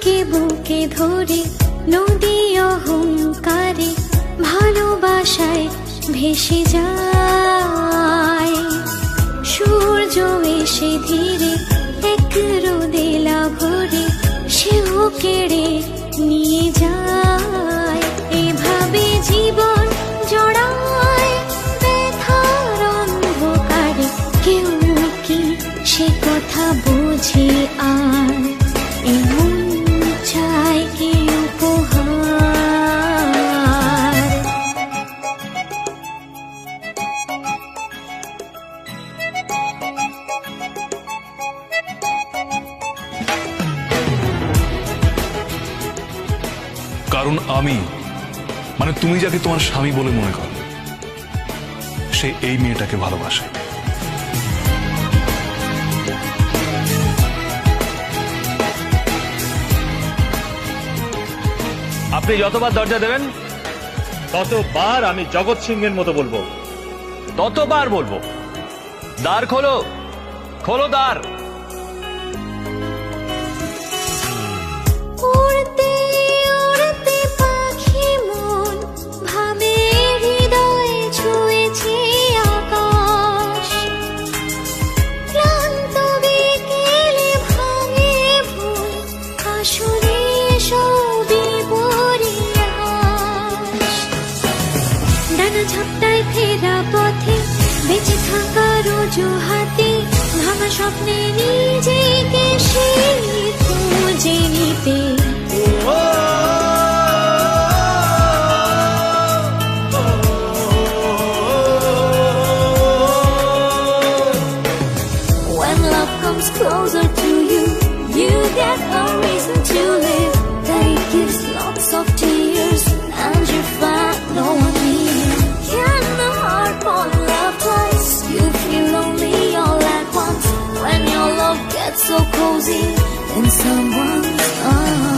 চাঁদকে বুকে ধরে নদী অহংকারে ভালোবাসায় ভেসে যায়। সূর্য এসে ধীরে এক রোদেলা ভরে সেও কেড়ে নিয়ে যায়। এভাবে জীবন জড়ায় ব্যথার অন্ধকারে, কেউ কি সে কথা বোঝে আর? এমন চায় কি উপহার? কারণ আমি, মানে তুমি যাকে তোমার স্বামী বলে মনে করো, সে এই মেয়েটাকে ভালোবাসে। আপনি যতবার দরজা দেবেন ততবার আমি জগৎ সিংহের মতো বলবো, ততবার বলবো দ্বার খোলো, খোলো দ্বার। উড়তে উড়তে পাখি মন ভাবে হৃদয় ছুঁয়েছে আকাশ। ক্লান্ত বিকেলে ভাঙে ভুল, আসলে সবই পরিহাস। ডানা ঝাপটায় ফেরা পথে বেঁচে থাকার অজুহাতে ভাঙা স্বপ্নে নিজেকে সেই খুঁজে নিতে। When love comes closer to you, you get a reason to live. That it gives lots of tears and you find no one near. Can the heart fall in love twice? You feel lonely all at once. When your love gets so cozy in someone's arms.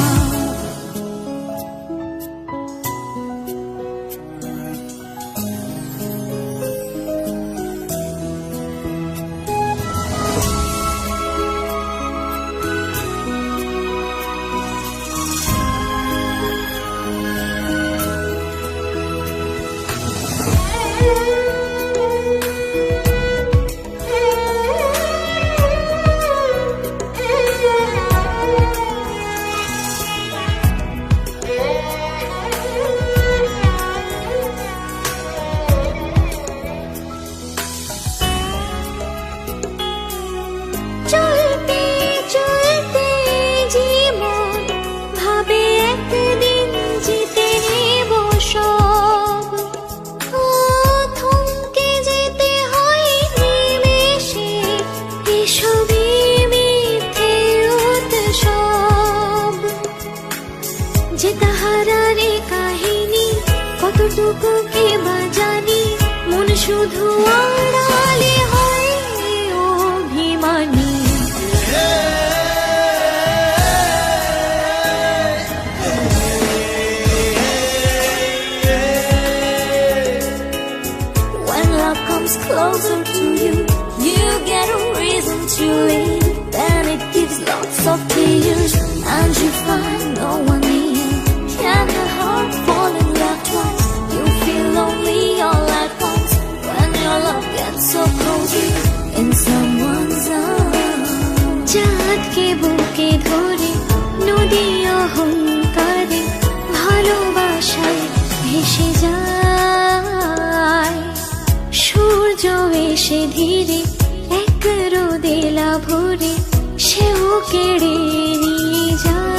চলতে চলতে জীবন ভাবে একদিন জিতে নেব সব। থমকে যেতে হয় নিমেষে, এসবই মিথ্যে উৎসব। যে তাহারারে কাহিনী কতটুকু কে বা জানি, মন শুধু আড়ালে হয় অভিমানী। When love comes closer to you, you get a reason to live. Then it gives lots of tears and you find no one near. Can the heart fall in love twice? You feel lonely all at once. When your love gets so cozy in someone's arms. চাঁদকে বুকে ধরে নদী অহংকারে ভালোবাসায় ভেসে যায়। সূর্য এসে ধীরে এক রোদেলা ভরে সেও কেড়ে নিয়ে যায়।